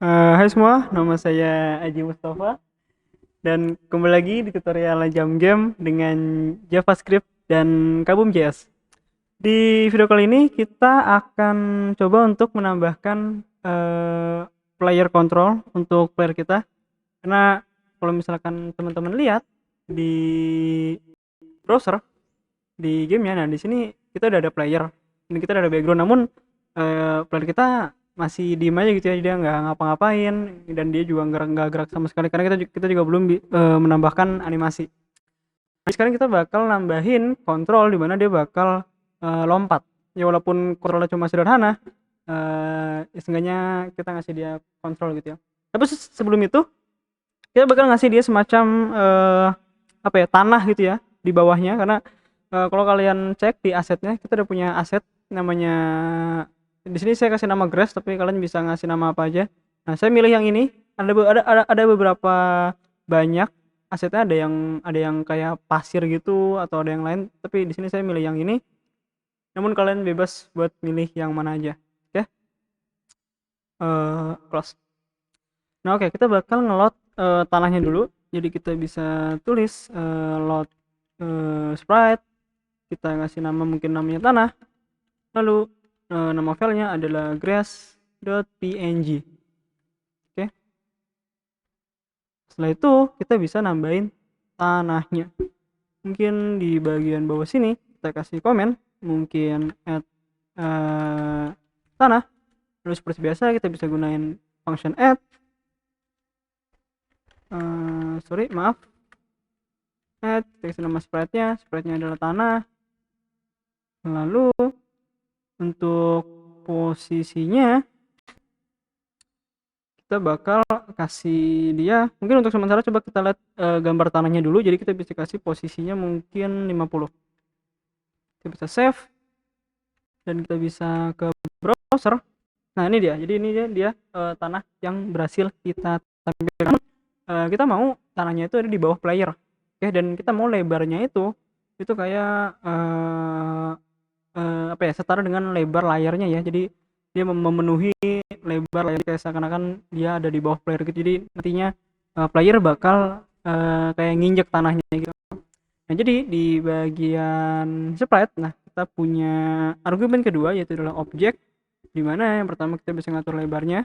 Hai semua, nama saya Aji Mustafa dan kembali lagi di tutorial Jam Game dengan JavaScript dan Kabum JS. Di video kali ini kita akan coba untuk menambahkan player control untuk player kita. Karena kalau misalkan teman-teman lihat di browser di gamenya, nah di sini kita udah ada player dan kita udah ada background, namun player kita masih diem aja gitu ya, dia nggak ngapa-ngapain dan dia juga nggak gerak sama sekali karena kita juga belum menambahkan animasi. Jadi sekarang kita bakal nambahin kontrol di mana dia bakal lompat. Ya walaupun kontrolnya cuma sederhana, ya seenggaknya kita ngasih dia kontrol gitu ya. Tapi sebelum itu kita bakal ngasih dia semacam apa ya, tanah gitu ya di bawahnya, karena kalau kalian cek di asetnya kita udah punya aset namanya, di sini saya kasih nama grass tapi kalian bisa ngasih nama apa aja. Nah saya milih yang ini, ada beberapa banyak asetnya, ada yang kayak pasir gitu atau ada yang lain, tapi di sini saya milih yang ini, namun kalian bebas buat milih yang mana aja. Oke. Close. Nah oke, kita bakal ngelot tanahnya dulu, jadi kita bisa tulis load sprite, kita ngasih nama, mungkin namanya tanah, lalu nama filenya adalah grass.png. Oke, setelah itu kita bisa nambahin tanahnya, mungkin di bagian bawah sini kita kasih komen, mungkin add tanah, lalu seperti biasa kita bisa gunain function add, maaf, add, kita kasih nama sprite-nya adalah tanah. Lalu untuk posisinya kita bakal kasih dia, mungkin untuk sementara coba kita lihat gambar tanahnya dulu, jadi kita bisa kasih posisinya mungkin 50. Kita bisa save dan kita bisa ke browser. Nah ini dia, jadi ini dia tanah yang berhasil kita tampilkan. Kita mau tanahnya itu ada di bawah player, oke, dan kita mau lebarnya itu kayak apa ya, setara dengan lebar layarnya ya, jadi dia memenuhi lebar layar kayak seakan-akan dia ada di bawah player gitu, jadi nantinya player bakal kayak nginjek tanahnya gitu. Nah jadi di bagian sprite, nah kita punya argumen kedua yaitu adalah objek, dimana yang pertama kita bisa ngatur lebarnya,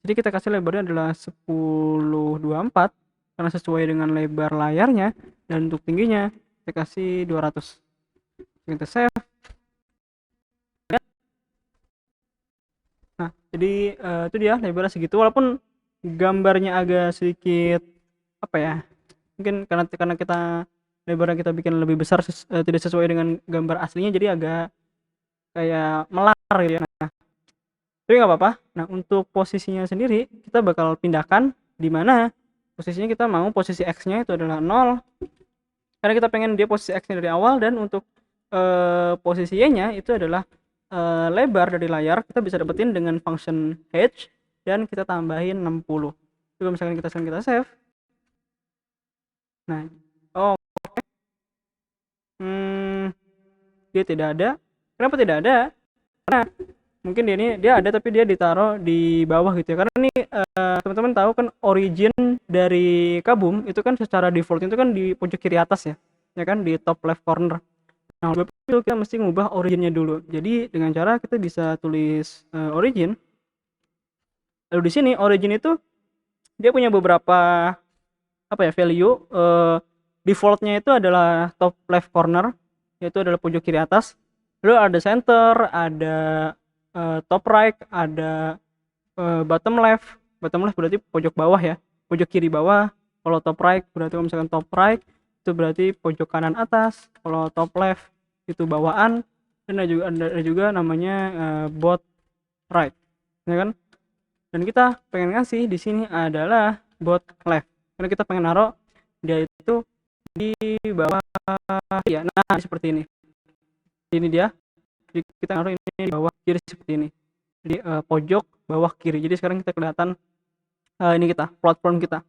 jadi kita kasih lebarnya adalah 1024 karena sesuai dengan lebar layarnya, dan untuk tingginya kita kasih 200. Kita save. Nah, jadi itu dia lebarnya segitu, walaupun gambarnya agak sedikit apa ya? Mungkin karena kita lebarnya kita bikin lebih besar, tidak sesuai dengan gambar aslinya, jadi agak kayak melar gitu ya. Nah, tapi nggak apa-apa. Nah, untuk posisinya sendiri kita bakal pindahkan, di mana posisinya kita mau posisi X-nya itu adalah 0 karena kita pengen dia posisi X-nya dari awal, dan untuk posisi Y-nya itu adalah lebar dari layar, kita bisa dapetin dengan function h dan kita tambahin 60. Coba misalkan kita save. Nah, oh, dia tidak ada. Kenapa tidak ada? Karena mungkin dia ada tapi dia ditaruh di bawah gitu ya. Karena ini teman-teman tahu kan, origin dari Kabum itu kan secara default itu kan di pojok kiri atas ya. Ya kan, di top left corner. Nah, oleh itu kita mesti ngubah originnya dulu. Jadi dengan cara kita bisa tulis origin. Lalu di sini origin itu dia punya beberapa apa ya, value. Defaultnya itu adalah top left corner, yaitu adalah pojok kiri atas. Lalu ada center, ada top right, ada bottom left. Bottom left berarti pojok bawah ya, pojok kiri bawah. Kalau top right berarti, kalau misalkan top right itu berarti pojok kanan atas. Kalau top left itu bawahan. Dan ada juga namanya bot right, ya kan? Dan kita pengen ngasih di sini adalah bot left, karena kita pengen naruh dia itu di bawah ya. Nah seperti ini dia, jadi kita naruh ini di bawah kiri seperti ini, di pojok bawah kiri. Jadi sekarang kita kelihatan ini kita platform kita.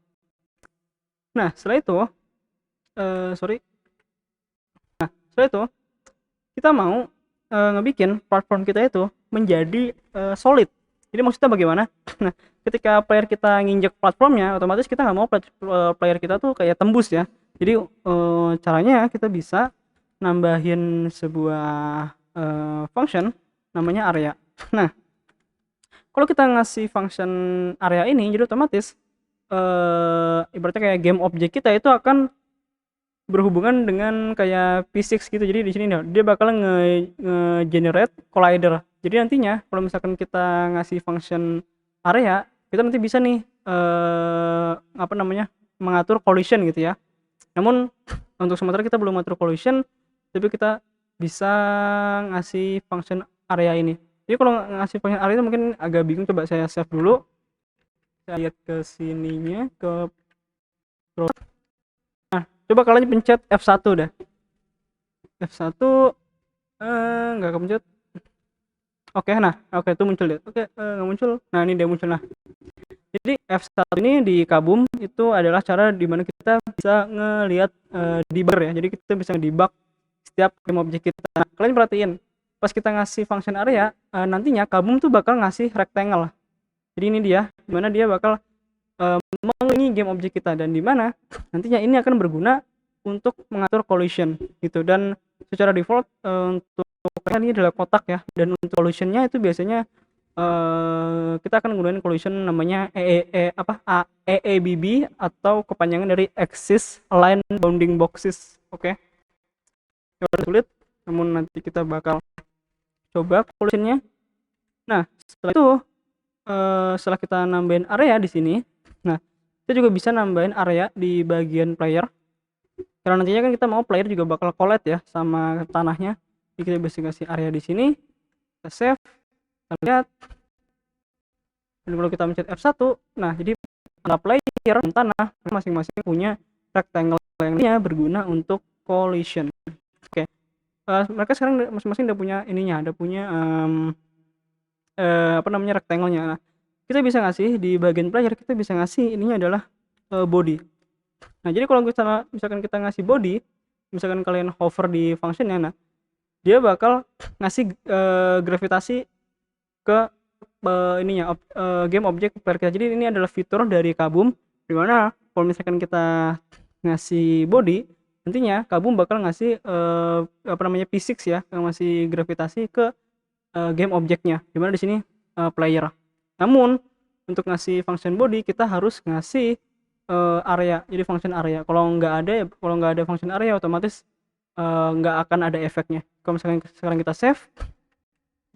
Nah setelah itu setelah itu kita mau ngebikin platform kita itu menjadi solid. Jadi maksudnya bagaimana? Nah, ketika player kita nginjek platformnya, otomatis kita nggak mau player kita tuh kayak tembus ya. Jadi caranya kita bisa nambahin sebuah function namanya area. Nah, kalau kita ngasih function area ini, jadi otomatis ibaratnya kayak game objek kita itu akan berhubungan dengan kayak physics gitu. Jadi di sini dia bakal nge-generate collider. Jadi nantinya kalau misalkan kita ngasih function area, kita nanti bisa nih apa namanya, mengatur collision gitu ya. Namun untuk sementara kita belum mengatur collision, tapi kita bisa ngasih function area ini. Jadi kalau ngasih function area itu mungkin agak bingung, coba saya save dulu. Saya lihat ke sininya, ke coba kalian pencet F1 dah. F1 nggak kepencet. Oke, nah oke itu muncul deh. Oke, nggak muncul. Nah ini dia muncul. Nah jadi F1 ini di Kabum itu adalah cara dimana kita bisa ngelihat debugger ya. Jadi kita bisa ngedebug setiap game objek kita. Nah, kalian perhatiin pas kita ngasih function area, nantinya Kabum tuh bakal ngasih rectangle. Jadi ini dia, dimana dia bakal mengelilingi game objek kita, dan dimana nantinya ini akan berguna untuk mengatur collision gitu. Dan secara default untuk ini adalah kotak ya, dan untuk collisionnya itu biasanya kita akan menggunakan collision namanya AABB atau kepanjangan dari Axis Align Bounding Boxes. Oke, sulit, namun nanti kita bakal coba collisionnya. Nah setelah itu setelah kita nambahin area di sini, nah kita juga bisa nambahin area di bagian player, karena nantinya kan kita mau player juga bakal collide ya sama tanahnya. Jadi kita bisa kasih area di sini, kita save, kita lihat. Dan kalau kita mencet F1, nah jadi antara player dan tanah masing-masing punya rectangle yang berguna untuk collision. Oke, mereka sekarang masing-masing udah punya ininya, ada punya apa namanya, rectangle-nya. Nah, kita bisa ngasih di bagian player, kita bisa ngasih ininya adalah body. Nah jadi kalau misalkan kita ngasih body, misalkan kalian hover di functionnya, nah dia bakal ngasih gravitasi ke ininya game objek player kita. Jadi ini adalah fitur dari Kabum, dimana kalau misalkan kita ngasih body, nantinya Kabum bakal ngasih apa namanya, physics ya, ngasih gravitasi ke game objeknya, dimana di sini player. Namun untuk ngasih function body kita harus ngasih area, jadi function area. Kalau nggak ada function area, otomatis nggak akan ada efeknya. Kalau misalkan sekarang kita save,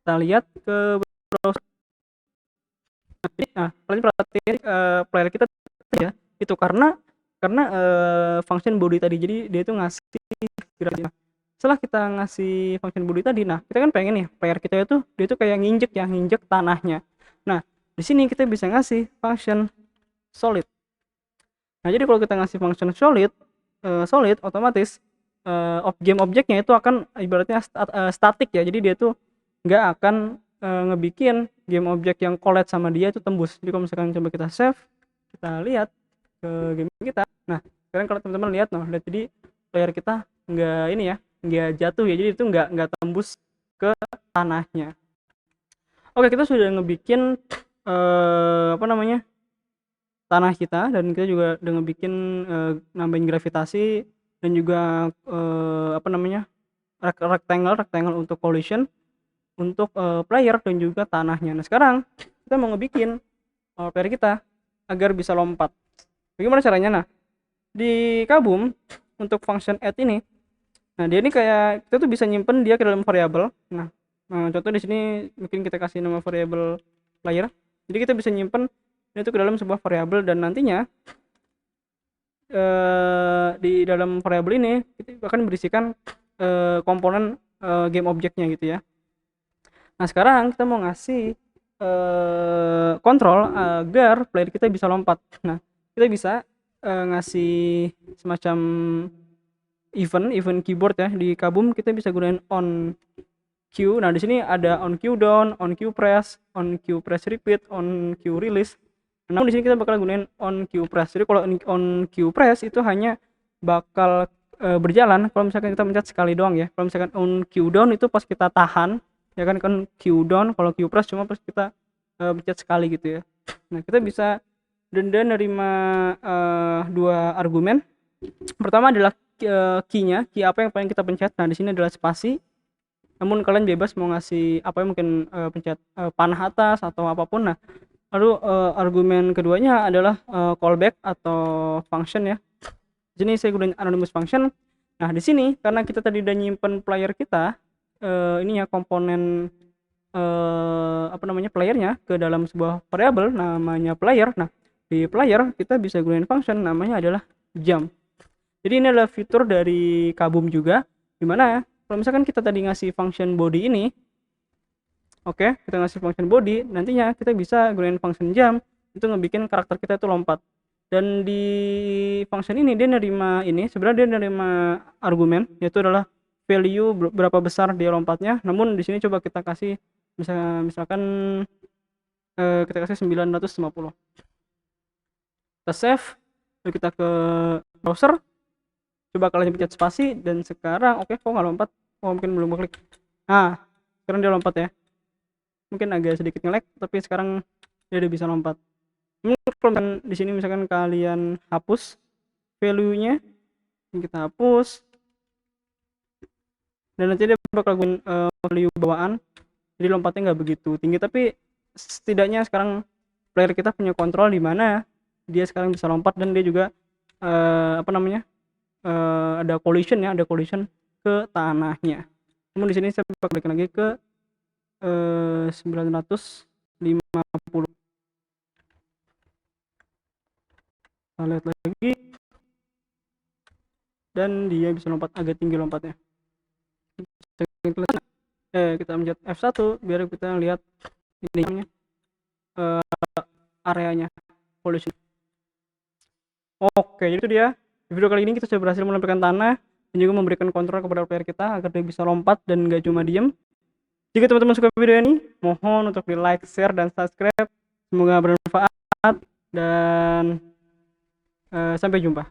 kita lihat ke browser. Nah kalian perhatiin player kita ya itu karena function body tadi, jadi dia itu ngasih gravitasi. Setelah kita ngasih function body tadi, nah kita kan pengen nih player kita itu dia itu kayak nginjek tanahnya. Nah di sini kita bisa ngasih function solid. Nah jadi kalau kita ngasih function solid, otomatis game objeknya itu akan ibaratnya statik ya. Jadi dia tuh nggak akan ngebikin game objek yang collide sama dia itu tembus. Jadi kalau misalkan coba kita save, kita lihat ke game kita. Nah sekarang kalau teman-teman lihat, lihat jadi player kita nggak ini ya, nggak jatuh ya, jadi itu nggak tembus ke tanahnya. Oke, kita sudah ngebikin apa namanya, tanah kita, dan kita juga udah ngebikin nambahin gravitasi, dan juga apa namanya, rectangle untuk collision untuk player dan juga tanahnya. Nah sekarang kita mau ngebikin player kita agar bisa lompat. Bagaimana caranya? Nah di Kabum untuk function add ini, nah dia ini kayak kita tuh bisa nyimpen dia ke dalam variabel. Nah contoh di sini mungkin kita kasih nama variabel player. Jadi kita bisa nyimpen itu ke dalam sebuah variabel, dan nantinya di dalam variabel ini kita akan berisikan komponen game objeknya gitu ya. Nah sekarang kita mau ngasih kontrol agar player kita bisa lompat. Nah kita bisa ngasih semacam event keyboard ya. Di Kabum kita bisa gunain on Q. Nah di sini ada on Q down, on Q press repeat, on Q release. Namun di sini kita bakal gunain on Q press. Jadi kalau on Q press itu hanya bakal berjalan kalau misalkan kita mencet sekali doang ya. Kalau misalkan on Q down itu pas kita tahan ya kan Q down. Kalau Q press cuma pas kita pencet sekali gitu ya. Nah, kita bisa denda nerima dua argumen. Pertama adalah key-nya, key apa yang pengen kita pencet. Nah, di sini adalah spasi. Namun kalian bebas mau ngasih apa yang mungkin pencet panah atas atau apapun. Nah, lalu argumen keduanya adalah callback atau function ya. Di sini saya gunain anonymous function. Nah, di sini karena kita tadi udah nyimpen player kita, ini ya komponen apa namanya playernya ke dalam sebuah variabel namanya player. Nah, di player kita bisa gunain function namanya adalah jump. Jadi ini adalah fitur dari Kabum juga, dimana kalau misalkan kita tadi ngasih function body ini, oke, kita ngasih function body, nantinya kita bisa gunain function jump itu ngebikin karakter kita itu lompat. Dan di function ini dia nerima ini, sebenarnya dia nerima argumen, yaitu adalah value berapa besar dia lompatnya. Namun di sini coba kita kasih misalkan kita kasih 950. Kita save, lalu kita ke browser, coba kalian pencet spasi, dan sekarang oke, kok nggak lompat? Oh, mungkin belum klik. Nah, sekarang dia lompat ya. Mungkin agak sedikit nge-lag, tapi sekarang dia udah bisa lompat. Kalau di sini misalkan kalian hapus value-nya, kita hapus, dan nanti dia bakal gunain value bawaan, jadi lompatnya nggak begitu tinggi, tapi setidaknya sekarang player kita punya kontrol di mana dia sekarang bisa lompat, dan dia juga apa namanya ada collision ya, ada collision ke tanahnya. Namun di sini saya balik lagi ke 950. Kita lihat lagi, dan dia bisa lompat agak tinggi lompatnya. Kita mencet F1 biar kita lihat ini areanya collision. Oke, itu dia. Di video kali ini kita sudah berhasil menampilkan tanah dan juga memberikan kontrol kepada player kita agar dia bisa lompat dan gak cuma diem. Jika teman-teman suka video ini, mohon untuk di like, share, dan subscribe. Semoga bermanfaat, dan sampai jumpa.